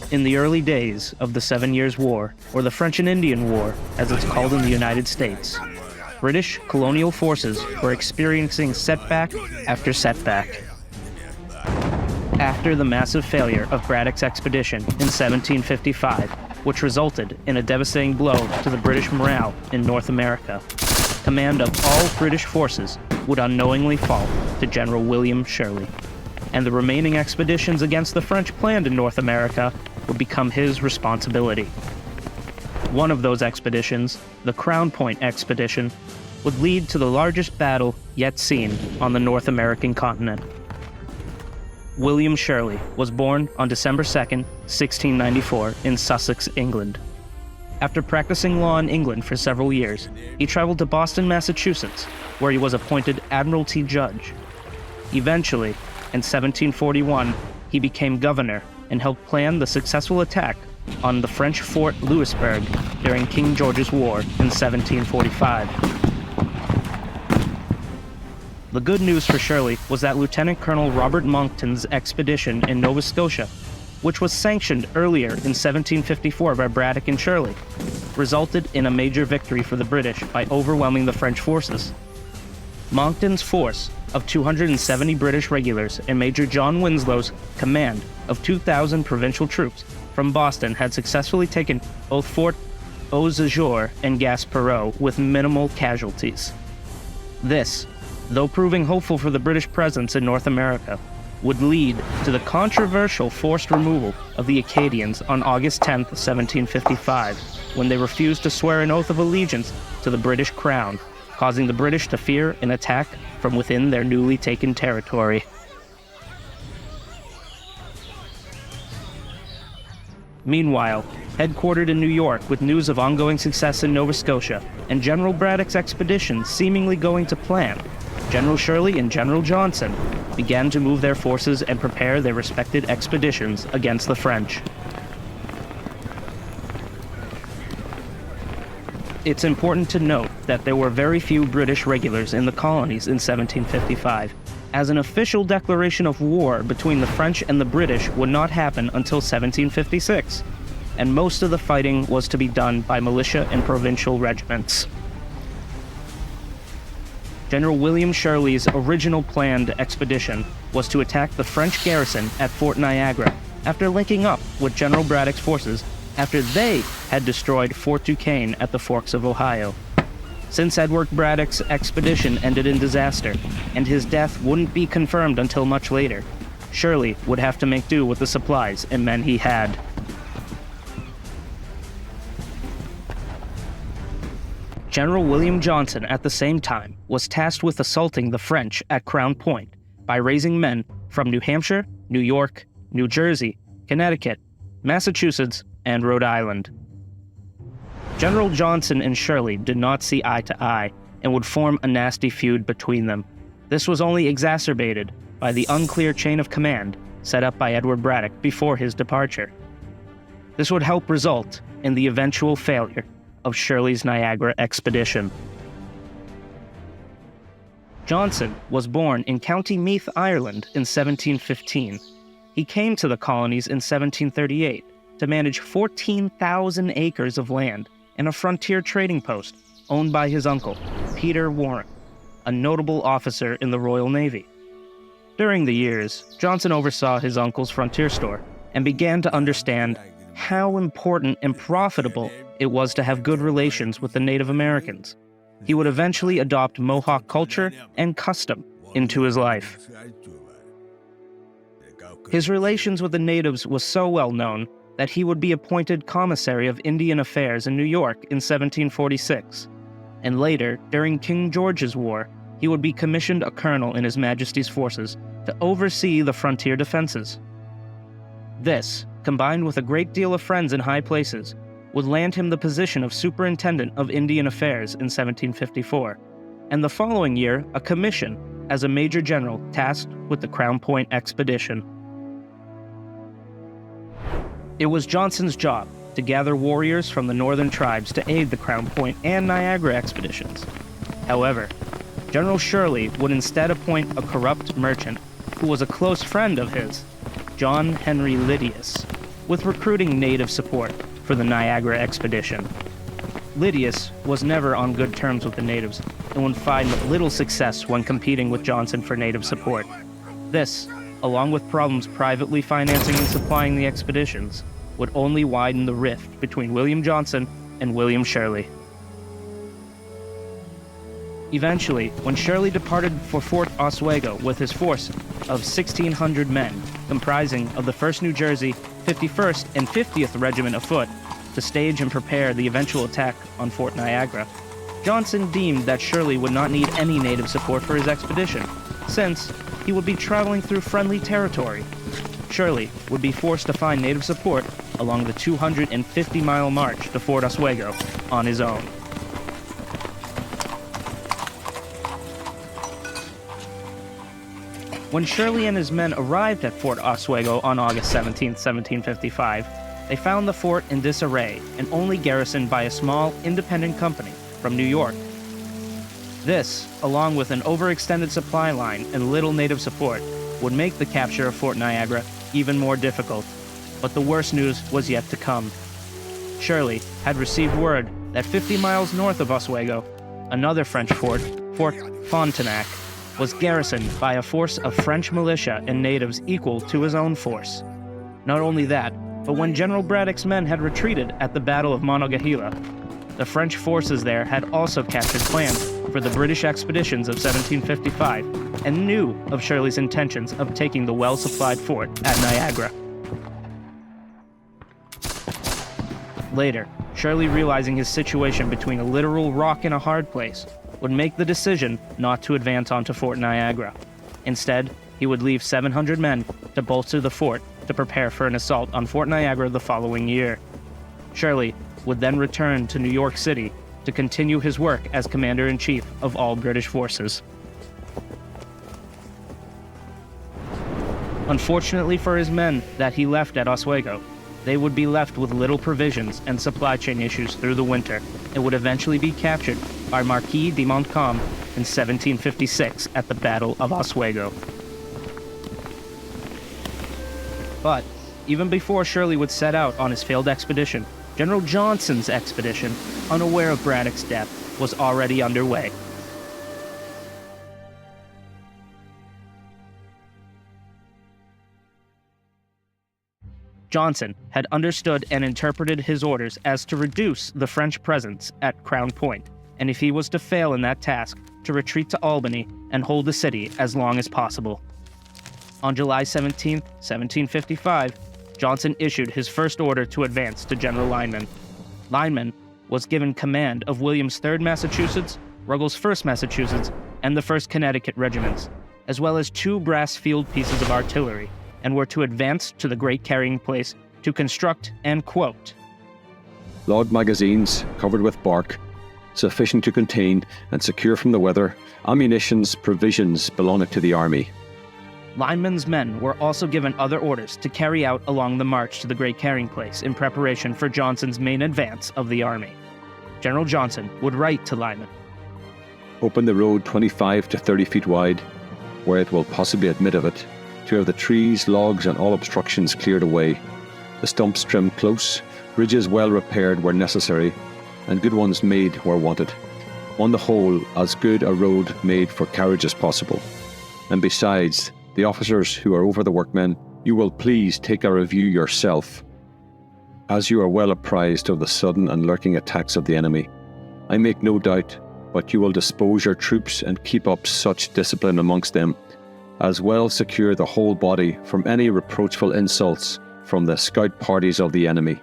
In the early days of the 7 Years' War, or the French and Indian War, as it's called in the United States, British colonial forces were experiencing setback after setback. After the massive failure of Braddock's expedition in 1755, which resulted in a devastating blow to the British morale in North America, command of all British forces would unknowingly fall to General William Shirley, and the remaining expeditions against the French planned in North America would become his responsibility. One of those expeditions, the Crown Point expedition, would lead to the largest battle yet seen on the North American continent. William Shirley was born on December 2nd, 1694, in Sussex, England. After practicing law in England for several years, he traveled to Boston, Massachusetts, where he was appointed Admiralty Judge. Eventually, in 1741, he became governor and helped plan the successful attack on the French Fort Louisbourg during King George's War in 1745. The good news for Shirley was that Lieutenant Colonel Robert Monckton's expedition in Nova Scotia, which was sanctioned earlier in 1754 by Braddock and Shirley, resulted in a major victory for the British by overwhelming the French forces. Monckton's force of 270 British regulars and Major John Winslow's command of 2,000 provincial troops from Boston had successfully taken both Fort Beauséjour and Gaspereau with minimal casualties. This, though proving hopeful for the British presence in North America, would lead to the controversial forced removal of the Acadians on August 10, 1755, when they refused to swear an oath of allegiance to the British Crown, causing the British to fear an attack from within their newly taken territory. Meanwhile, headquartered in New York with news of ongoing success in Nova Scotia and General Braddock's expedition seemingly going to plan, General Shirley and General Johnson began to move their forces and prepare their respected expeditions against the French. It's important to note that there were very few British regulars in the colonies in 1755, as an official declaration of war between the French and the British would not happen until 1756, and most of the fighting was to be done by militia and provincial regiments. General William Shirley's original planned expedition was to attack the French garrison at Fort Niagara after linking up with General Braddock's forces after they had destroyed Fort Duquesne at the Forks of Ohio. Since Edward Braddock's expedition ended in disaster, and his death wouldn't be confirmed until much later, Shirley would have to make do with the supplies and men he had. General William Johnson, at the same time, was tasked with assaulting the French at Crown Point by raising men from New Hampshire, New York, New Jersey, Connecticut, Massachusetts, and Rhode Island. General Johnson and Shirley did not see eye to eye and would form a nasty feud between them. This was only exacerbated by the unclear chain of command set up by Edward Braddock before his departure. This would help result in the eventual failure of Shirley's Niagara expedition. Johnson was born in County Meath, Ireland in 1715. He came to the colonies in 1738 to manage 14,000 acres of land and a frontier trading post owned by his uncle, Peter Warren, a notable officer in the Royal Navy. During the years, Johnson oversaw his uncle's frontier store and began to understand how important and profitable it was to have good relations with the Native Americans. He would eventually adopt Mohawk culture and custom into his life. His relations with the natives was so well known that he would be appointed Commissary of Indian Affairs in New York in 1746, and later, during King George's War, he would be commissioned a colonel in His Majesty's forces to oversee the frontier defenses. This, combined with a great deal of friends in high places, would land him the position of Superintendent of Indian Affairs in 1754, and the following year a commission as a Major General tasked with the Crown Point expedition. It was Johnson's job to gather warriors from the northern tribes to aid the Crown Point and Niagara expeditions. However, General Shirley would instead appoint a corrupt merchant who was a close friend of his, John Henry Lydius, with recruiting native support for the Niagara expedition. Lydius was never on good terms with the natives and would find little success when competing with Johnson for native support. This, along with problems privately financing and supplying the expeditions, would only widen the rift between William Johnson and William Shirley. Eventually, when Shirley departed for Fort Oswego with his force of 1,600 men, comprising of the 1st New Jersey, 51st, and 50th Regiment of Foot, to stage and prepare the eventual attack on Fort Niagara, Johnson deemed that Shirley would not need any native support for his expedition, since he would be traveling through friendly territory. Shirley would be forced to find native support along the 250-mile march to Fort Oswego on his own. When Shirley and his men arrived at Fort Oswego on August 17, 1755, they found the fort in disarray and only garrisoned by a small, independent company from New York. This, along with an overextended supply line and little native support, would make the capture of Fort Niagara even more difficult. But the worst news was yet to come. Shirley had received word that 50 miles north of Oswego, another French fort, Fort Frontenac, was garrisoned by a force of French militia and natives equal to his own force. Not only that, but when General Braddock's men had retreated at the Battle of Monongahela, the French forces there had also captured plans for the British expeditions of 1755 and knew of Shirley's intentions of taking the well-supplied fort at Niagara. Later, Shirley, realizing his situation between a literal rock and a hard place, would make the decision not to advance onto Fort Niagara. Instead, he would leave 700 men to bolster the fort to prepare for an assault on Fort Niagara the following year. Shirley would then return to New York City to continue his work as Commander-in-Chief of all British forces. Unfortunately for his men that he left at Oswego, they would be left with little provisions and supply chain issues through the winter and would eventually be captured by Marquis de Montcalm in 1756 at the Battle of Oswego. But even before Shirley would set out on his failed expedition, General Johnson's expedition, unaware of Braddock's death, was already underway. Johnson had understood and interpreted his orders as to reduce the French presence at Crown Point, and if he was to fail in that task, to retreat to Albany and hold the city as long as possible. On July 17, 1755, Johnson issued his first order to advance to General Lyman. Lyman was given command of William's 3rd Massachusetts, Ruggles' 1st Massachusetts, and the 1st Connecticut regiments, as well as 2 brass field pieces of artillery, and were to advance to the great carrying place to construct and, quote, "Log magazines covered with bark, sufficient to contain and secure from the weather ammunitions, provisions belonging to the army." Lyman's men were also given other orders to carry out along the march to the great carrying place in preparation for Johnson's main advance of the army. General Johnson would write to Lyman, "Open the road 25 to 30 feet wide, where it will possibly admit of it, to have the trees, logs, and all obstructions cleared away, the stumps trimmed close, bridges well repaired where necessary, and good ones made where wanted. On the whole, as good a road made for carriage as possible. And besides, the officers who are over the workmen, you will please take a review yourself, as you are well apprised of the sudden and lurking attacks of the enemy. I make no doubt but you will dispose your troops and keep up such discipline amongst them, as well secure the whole body from any reproachful insults from the scout parties of the enemy."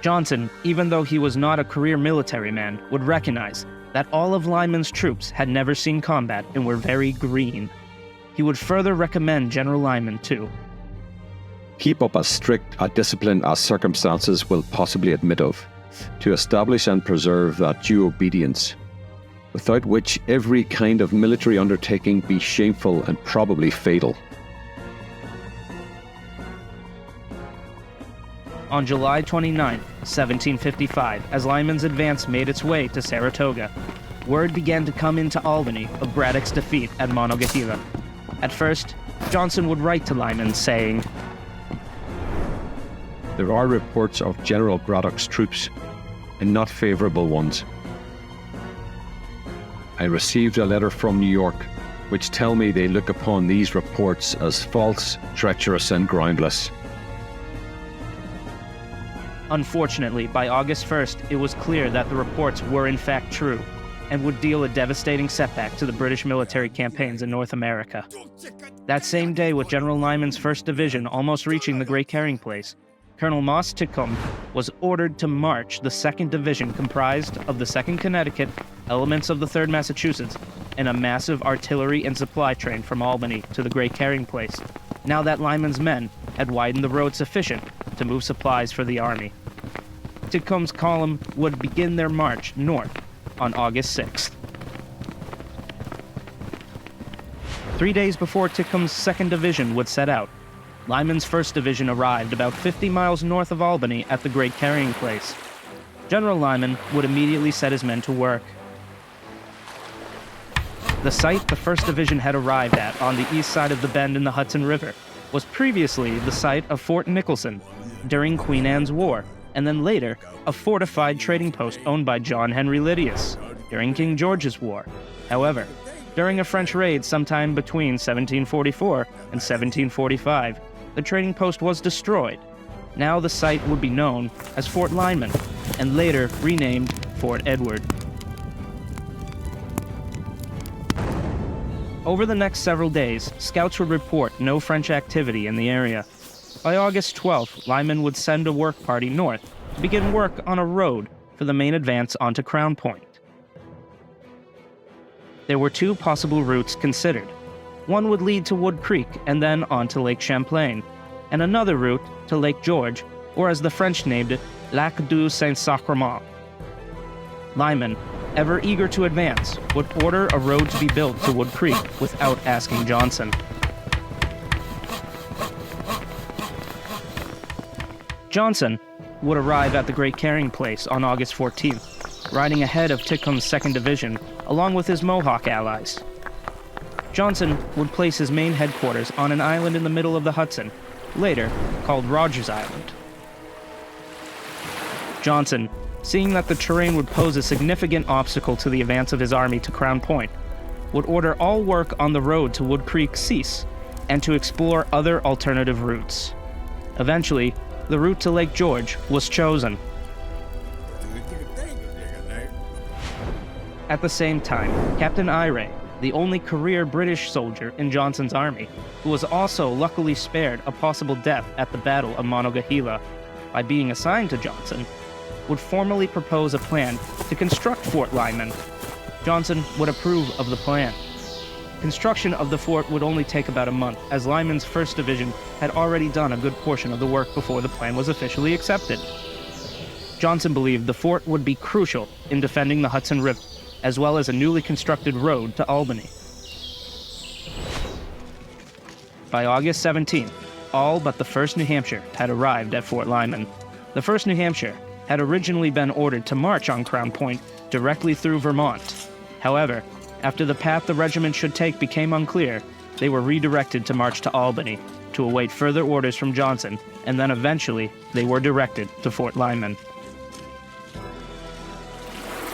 Johnson, even though he was not a career military man, would recognize that all of Lyman's troops had never seen combat and were very green. He would further recommend General Lyman to "Keep up as strict a discipline as circumstances will possibly admit of, to establish and preserve that due obedience, without which every kind of military undertaking be shameful and probably fatal." On July 29, 1755, as Lyman's advance made its way to Saratoga, word began to come into Albany of Braddock's defeat at Monongahela. At first, Johnson would write to Lyman saying, "There are reports of General Braddock's troops, and not favorable ones. I received a letter from New York, which tell me they look upon these reports as false, treacherous, and groundless." Unfortunately, by August 1st, it was clear that the reports were in fact true, and would deal a devastating setback to the British military campaigns in North America. That same day, with General Lyman's 1st Division almost reaching the Great Carrying Place, Colonel Moss Titcomb was ordered to march the 2nd Division, comprised of the 2nd Connecticut, elements of the 3rd Massachusetts, and a massive artillery and supply train from Albany to the Great Carrying Place, now that Lyman's men had widened the road sufficient to move supplies for the army. Titcomb's column would begin their march north on August 6th. 3 days before Titcomb's 2nd Division would set out, Lyman's 1st Division arrived about 50 miles north of Albany at the Great Carrying Place. General Lyman would immediately set his men to work. The site the 1st Division had arrived at on the east side of the bend in the Hudson River was previously the site of Fort Nicholson during Queen Anne's War, and then later a fortified trading post owned by John Henry Lydius during King George's War. However, during a French raid sometime between 1744 and 1745, the trading post was destroyed. Now the site would be known as Fort Lyman, and later renamed Fort Edward. Over the next several days, scouts would report no French activity in the area. By August 12th, Lyman would send a work party north to begin work on a road for the main advance onto Crown Point. There were 2 possible routes considered. One would lead to Wood Creek and then on to Lake Champlain, and another route to Lake George, or as the French named it, Lac du Saint-Sacrement. Lyman, ever eager to advance, would order a road to be built to Wood Creek without asking Johnson. Johnson would arrive at the Great Carrying Place on August 14th, riding ahead of Titcomb's 2nd Division, along with his Mohawk allies. Johnson would place his main headquarters on an island in the middle of the Hudson, later called Rogers Island. Johnson, seeing that the terrain would pose a significant obstacle to the advance of his army to Crown Point, would order all work on the road to Wood Creek cease, and to explore other alternative routes. Eventually, the route to Lake George was chosen. At the same time, Captain Eyre, the only career British soldier in Johnson's army, who was also luckily spared a possible death at the Battle of Monongahela by being assigned to Johnson, would formally propose a plan to construct Fort Lyman. Johnson would approve of the plan. Construction of the fort would only take about a month, as Lyman's 1st Division had already done a good portion of the work before the plan was officially accepted. Johnson believed the fort would be crucial in defending the Hudson River, as well as a newly constructed road to Albany. By August 17th, all but the 1st New Hampshire had arrived at Fort Lyman. The 1st New Hampshire had originally been ordered to march on Crown Point directly through Vermont. However, after the path the regiment should take became unclear, they were redirected to march to Albany to await further orders from Johnson, and then eventually they were directed to Fort Lyman.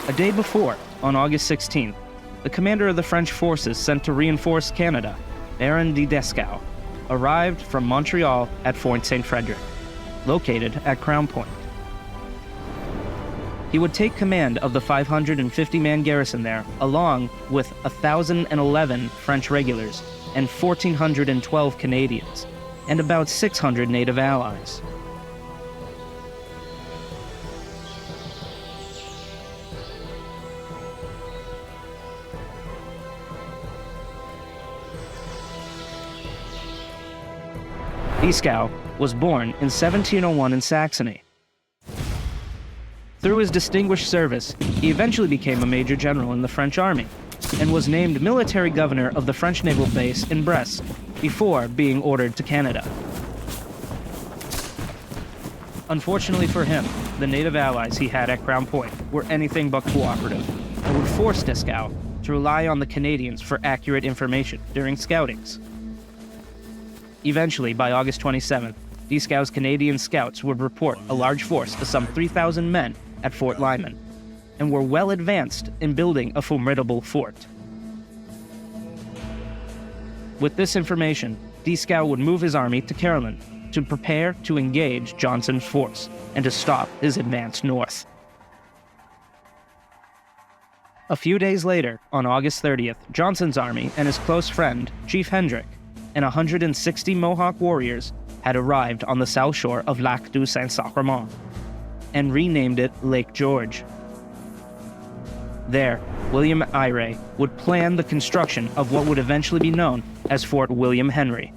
A day before, on August 16th, the commander of the French forces sent to reinforce Canada, Baron de Descaux, arrived from Montreal at Fort St. Frederick, located at Crown Point. He would take command of the 550-man garrison there, along with 1,011 French regulars and 1,412 Canadians, and about 600 native allies. Descaux was born in 1701 in Saxony. Through his distinguished service, he eventually became a major general in the French army, and was named military governor of the French naval base in Brest, before being ordered to Canada. Unfortunately for him, the native allies he had at Crown Point were anything but cooperative. and would force Dieskau to rely on the Canadians for accurate information during scoutings. Eventually, by August 27th, Dieskau's Canadian scouts would report a large force of some 3,000 men at Fort Lyman, and were well advanced in building a formidable fort. With this information, Dieskau would move his army to Carolyn to prepare to engage Johnson's force and to stop his advance north. A few days later, on August 30th, Johnson's army and his close friend, Chief Hendrick, and 160 Mohawk warriors had arrived on the south shore of Lac du Saint-Sacrement and renamed it Lake George. There, William Eyre would plan the construction of what would eventually be known as Fort William Henry.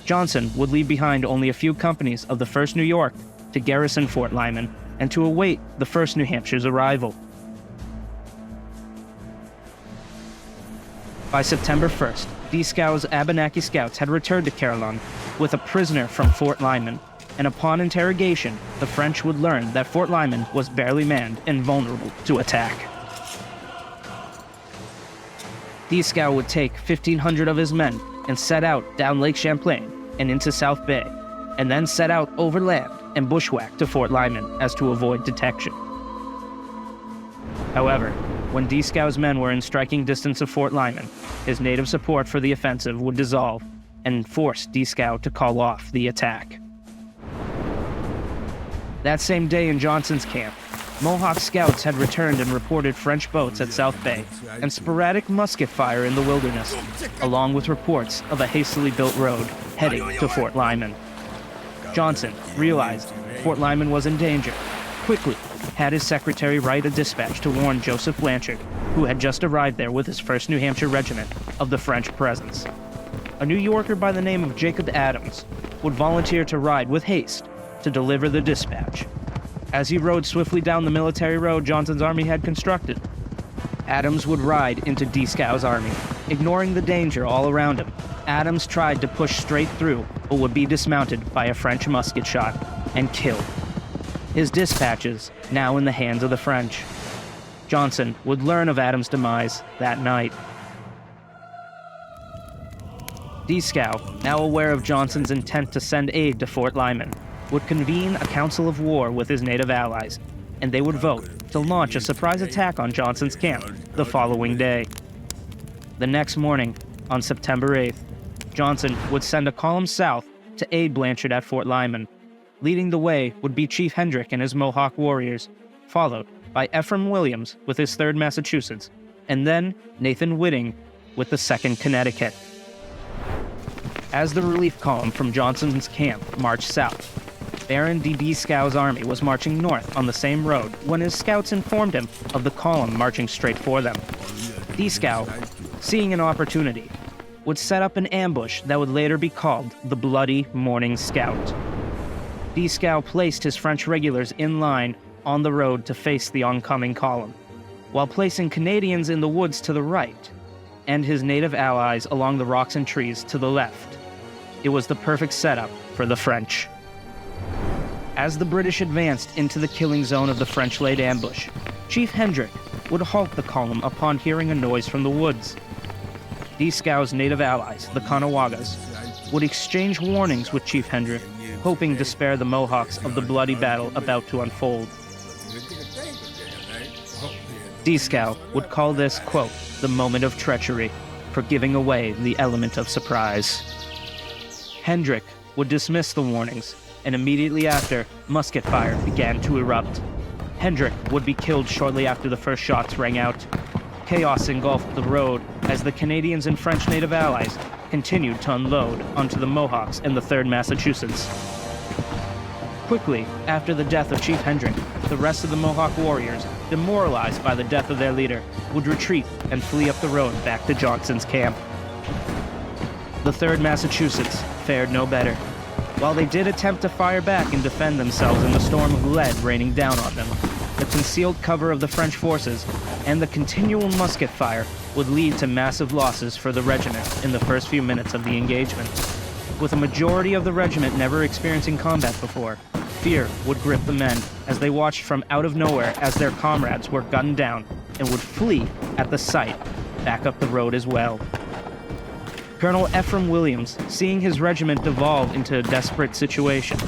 Johnson would leave behind only a few companies of the 1st New York to garrison Fort Lyman and to await the 1st New Hampshire's arrival. By September 1st, Dieskau's Abenaki scouts had returned to Carillon with a prisoner from Fort Lyman, and upon interrogation, the French would learn that Fort Lyman was barely manned and vulnerable to attack. Dieskau would take 1,500 of his men and set out down Lake Champlain and into South Bay, and then set out overland and bushwhack to Fort Lyman as to avoid detection. However, when Dieskau's men were in striking distance of Fort Lyman, his native support for the offensive would dissolve and force Dieskau to call off the attack. That same day in Johnson's camp, Mohawk scouts had returned and reported French boats at South Bay and sporadic musket fire in the wilderness, along with reports of a hastily built road heading to Fort Lyman. Johnson realized Fort Lyman was in danger, quickly had his secretary write a dispatch to warn Joseph Blanchard, who had just arrived there with his 1st New Hampshire Regiment, of the French presence. A New Yorker by the name of Jacob Adams would volunteer to ride with haste to deliver the dispatch. As he rode swiftly down the military road Johnson's army had constructed, Adams would ride into Dieskau's army. Ignoring the danger all around him, Adams tried to push straight through, but would be dismounted by a French musket shot and killed. His dispatches now in the hands of the French. Johnson would learn of Adams' demise that night. Dieskau, now aware of Johnson's intent to send aid to Fort Lyman, would convene a council of war with his native allies, and they would vote to launch a surprise attack on Johnson's camp the following day. The next morning, on September 8th, Johnson would send a column south to aid Blanchard at Fort Lyman. Leading the way would be Chief Hendrick and his Mohawk warriors, followed by Ephraim Williams with his 3rd Massachusetts, and then Nathan Whitting with the 2nd Connecticut. As the relief column from Johnson's camp marched south, Baron de Dieskau's army was marching north on the same road when his scouts informed him of the column marching straight for them. Dieskau, seeing an opportunity, would set up an ambush that would later be called the Bloody Morning Scout. Dieskau placed his French regulars in line on the road to face the oncoming column, while placing Canadians in the woods to the right, and his native allies along the rocks and trees to the left. It was the perfect setup for the French. As the British advanced into the killing zone of the French-laid ambush, Chief Hendrick would halt the column upon hearing a noise from the woods. Dieskau's native allies, the Caughnawagas, would exchange warnings with Chief Hendrick, hoping to spare the Mohawks of the bloody battle about to unfold. Dieskau would call this, quote, the moment of treachery, for giving away the element of surprise. Hendrick would dismiss the warnings, and immediately after, musket fire began to erupt. Hendrick would be killed shortly after the first shots rang out. Chaos engulfed the road as the Canadians and French native allies continued to unload onto the Mohawks and the 3rd Massachusetts. Quickly, after the death of Chief Hendrick, the rest of the Mohawk warriors, demoralized by the death of their leader, would retreat and flee up the road back to Johnson's camp. The 3rd Massachusetts fared no better. While they did attempt to fire back and defend themselves in the storm of lead raining down on them, the concealed cover of the French forces and the continual musket fire would lead to massive losses for the regiment in the first few minutes of the engagement. With a majority of the regiment never experiencing combat before, fear would grip the men as they watched from out of nowhere as their comrades were gunned down and would flee at the sight back up the road as well. Colonel Ephraim Williams, seeing his regiment devolve into a desperate situation,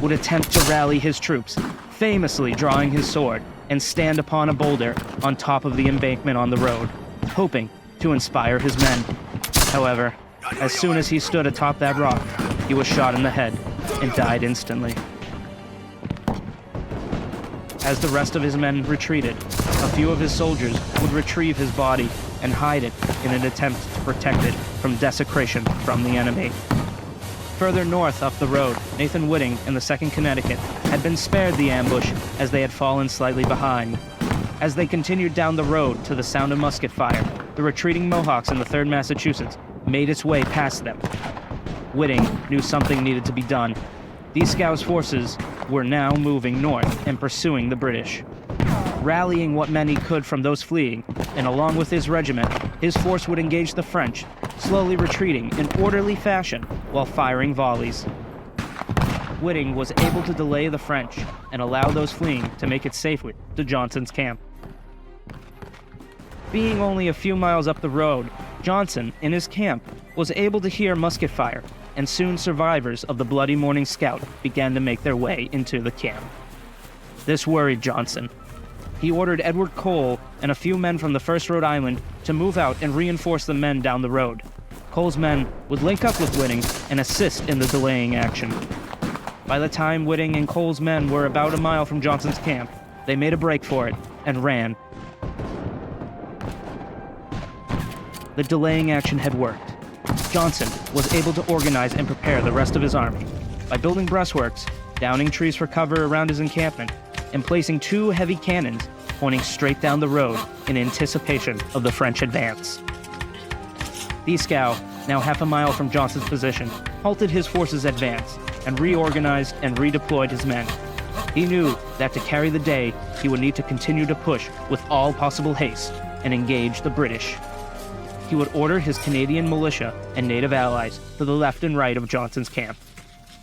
would attempt to rally his troops, famously drawing his sword and stand upon a boulder on top of the embankment on the road, hoping to inspire his men. However, as soon as he stood atop that rock, he was shot in the head and died instantly. As the rest of his men retreated, a few of his soldiers would retrieve his body and hide it in an attempt to protect it from desecration from the enemy. Further north up the road, Nathan Whitting and the 2nd Connecticut had been spared the ambush as they had fallen slightly behind. As they continued down the road to the sound of musket fire, the retreating Mohawks in the 3rd Massachusetts made its way past them. Whitting knew something needed to be done. Dieskau's forces were now moving north and pursuing the British. Rallying what men he could from those fleeing, and along with his regiment, his force would engage the French, slowly retreating in orderly fashion while firing volleys. Whitting was able to delay the French and allow those fleeing to make it safely to Johnson's camp. Being only a few miles up the road, Johnson, in his camp, was able to hear musket fire, and soon survivors of the Bloody Morning Scout began to make their way into the camp. This worried Johnson. He ordered Edward Cole and a few men from the 1st Rhode Island to move out and reinforce the men down the road. Cole's men would link up with Whitting and assist in the delaying action. By the time Whitting and Cole's men were about a mile from Johnson's camp, they made a break for it and ran. The delaying action had worked. Johnson was able to organize and prepare the rest of his army by building breastworks, downing trees for cover around his encampment, and placing 2 heavy cannons pointing straight down the road in anticipation of the French advance. Dieskau, now half a mile from Johnson's position, halted his forces' advance and reorganized and redeployed his men. He knew that to carry the day, he would need to continue to push with all possible haste and engage the British. He would order his Canadian militia and native allies to the left and right of Johnson's camp,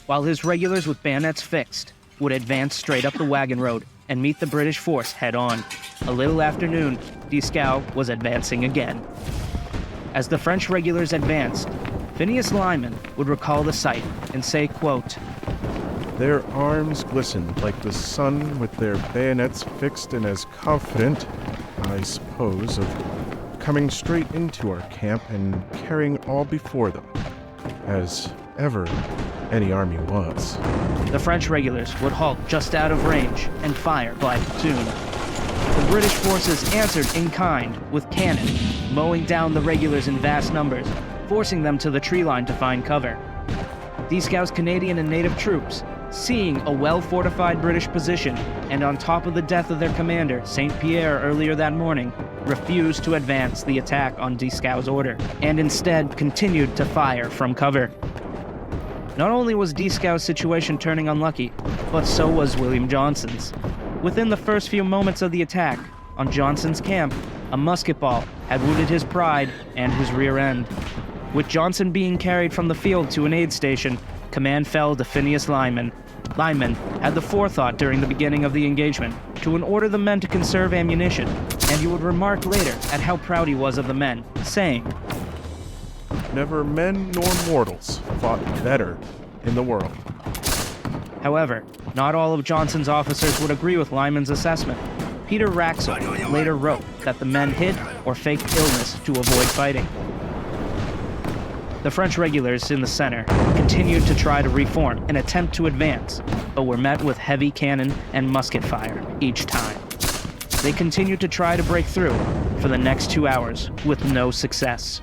while his regulars with bayonets fixed would advance straight up the wagon road and meet the British force head-on. A little after noon, Dieskau was advancing again. As the French regulars advanced, Phineas Lyman would recall the sight and say, quote, "Their arms glistened like the sun with their bayonets fixed and as confident, I suppose, of coming straight into our camp and carrying all before them, as ever any army was." The French regulars would halt just out of range and fire by platoon. The British forces answered in kind with cannon, mowing down the regulars in vast numbers, forcing them to the tree line to find cover. Dieskau's Canadian and native troops, seeing a well-fortified British position and on top of the death of their commander, St. Pierre, earlier that morning, refused to advance the attack on Dieskau's order, and instead continued to fire from cover. Not only was Dieskau's situation turning unlucky, but so was William Johnson's. Within the first few moments of the attack on Johnson's camp, a musket ball had wounded his pride and his rear end. With Johnson being carried from the field to an aid station, command fell to Phineas Lyman. Lyman had the forethought during the beginning of the engagement to order the men to conserve ammunition, and he would remark later at how proud he was of the men, saying, "Never men nor mortals fought better in the world." However, not all of Johnson's officers would agree with Lyman's assessment. Peter Raxel later wrote that the men hid or faked illness to avoid fighting. The French regulars in the center continued to try to reform and attempt to advance, but were met with heavy cannon and musket fire each time. They continued to try to break through for the next 2 hours with no success.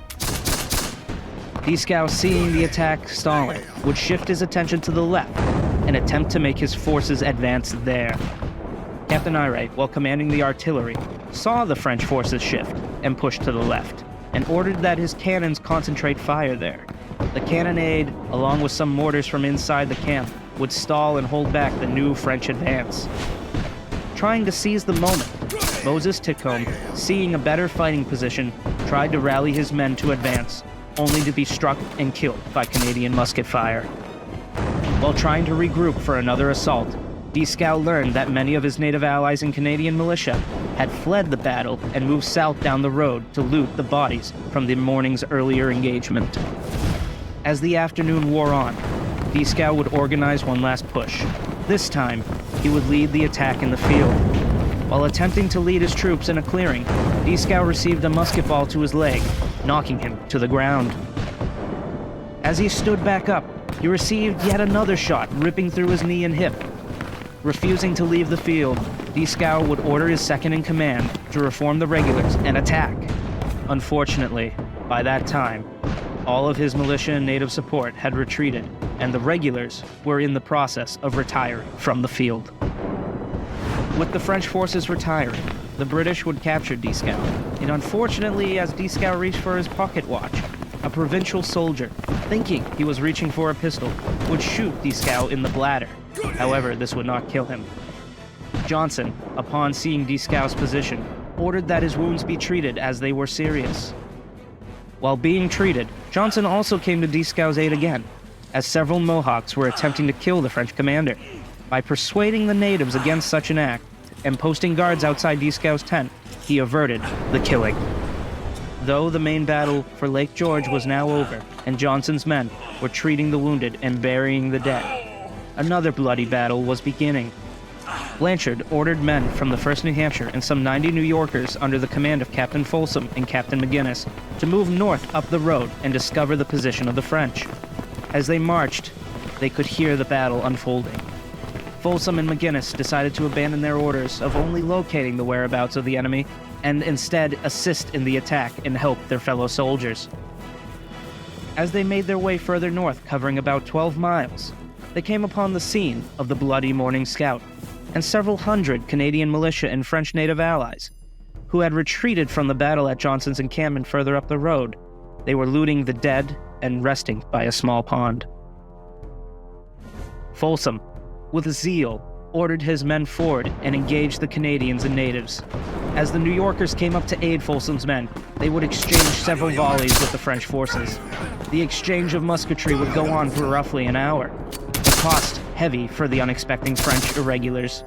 Dieskau, seeing the attack stalling, would shift his attention to the left and attempt to make his forces advance there. Captain Eyright, while commanding the artillery, saw the French forces shift and push to the left, and ordered that his cannons concentrate fire there. The cannonade, along with some mortars from inside the camp, would stall and hold back the new French advance. Trying to seize the moment, Moses Titcomb, seeing a better fighting position, tried to rally his men to advance, only to be struck and killed by Canadian musket fire. While trying to regroup for another assault, Dieskau learned that many of his native allies and Canadian militia had fled the battle and moved south down the road to loot the bodies from the morning's earlier engagement. As the afternoon wore on, Dieskau would organize one last push. This time, he would lead the attack in the field. While attempting to lead his troops in a clearing, Dieskau received a musket ball to his leg, knocking him to the ground. As he stood back up, he received yet another shot ripping through his knee and hip. Refusing to leave the field, Dieskau would order his second-in-command to reform the regulars and attack. Unfortunately, by that time, all of his militia and native support had retreated, and the regulars were in the process of retiring from the field. With the French forces retiring, the British would capture Dieskau, and unfortunately, as Dieskau reached for his pocket watch, a provincial soldier, thinking he was reaching for a pistol, would shoot Dieskau in the bladder. However, this would not kill him. Johnson, upon seeing Dieskau's position, ordered that his wounds be treated as they were serious. While being treated, Johnson also came to Dieskau's aid again, as several Mohawks were attempting to kill the French commander. By persuading the natives against such an act and posting guards outside Dieskau's tent, he averted the killing. Though the main battle for Lake George was now over, and Johnson's men were treating the wounded and burying the dead, another bloody battle was beginning. Blanchard ordered men from the 1st New Hampshire and some 90 New Yorkers under the command of Captain Folsom and Captain McGinnis to move north up the road and discover the position of the French. As they marched, they could hear the battle unfolding. Folsom and McGinnis decided to abandon their orders of only locating the whereabouts of the enemy and instead assist in the attack and help their fellow soldiers. As they made their way further north, covering about 12 miles, they came upon the scene of the bloody morning scout and several hundred Canadian militia and French native allies who had retreated from the battle at Johnson's encampment further up the road. They were looting the dead and resting by a small pond. Folsom, with zeal, ordered his men forward and engaged the Canadians and natives. As the New Yorkers came up to aid Folsom's men, they would exchange several volleys with the French forces. The exchange of musketry would go on for roughly an hour, the cost heavy for the unexpecting French irregulars.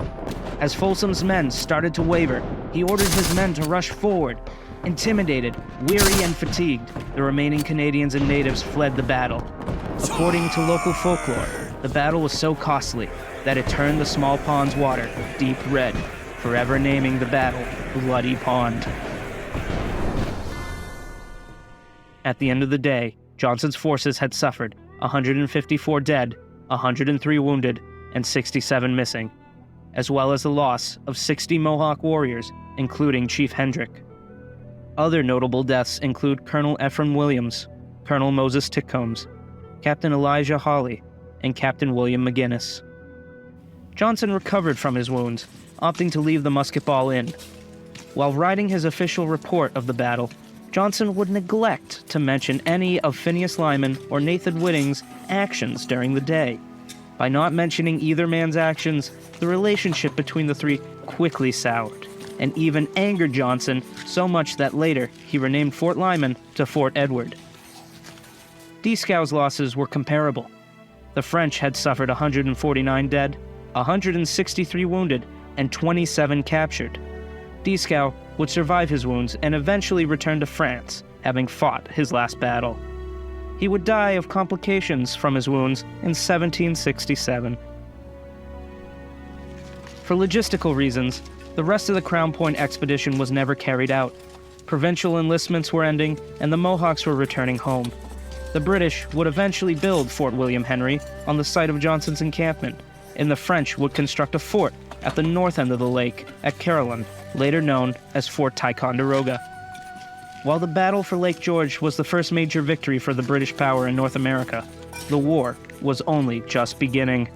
As Folsom's men started to waver, he ordered his men to rush forward. Intimidated, weary, and fatigued, the remaining Canadians and natives fled the battle. According to local folklore, the battle was so costly that it turned the small pond's water deep red, forever naming the battle Bloody Pond. At the end of the day, Johnson's forces had suffered 154 dead, 103 wounded, and 67 missing, as well as the loss of 60 Mohawk warriors, including Chief Hendrick. Other notable deaths include Colonel Ephraim Williams, Colonel Moses Titcombs, Captain Elijah Hawley, and Captain William McGinnis. Johnson recovered from his wounds, opting to leave the musket ball in. While writing his official report of the battle, Johnson would neglect to mention any of Phineas Lyman or Nathan Whitting's actions during the day. By not mentioning either man's actions, the relationship between the three quickly soured, and even angered Johnson so much that later he renamed Fort Lyman to Fort Edward. Dieskau's losses were comparable. The French had suffered 149 dead, 163 wounded, and 27 captured. Dieskau would survive his wounds and eventually return to France, having fought his last battle. He would die of complications from his wounds in 1767. For logistical reasons, the rest of the Crown Point expedition was never carried out. Provincial enlistments were ending, and the Mohawks were returning home. The British would eventually build Fort William Henry on the site of Johnson's encampment, and the French would construct a fort at the north end of the lake at Carillon, later known as Fort Ticonderoga. While the battle for Lake George was the first major victory for the British power in North America, the war was only just beginning.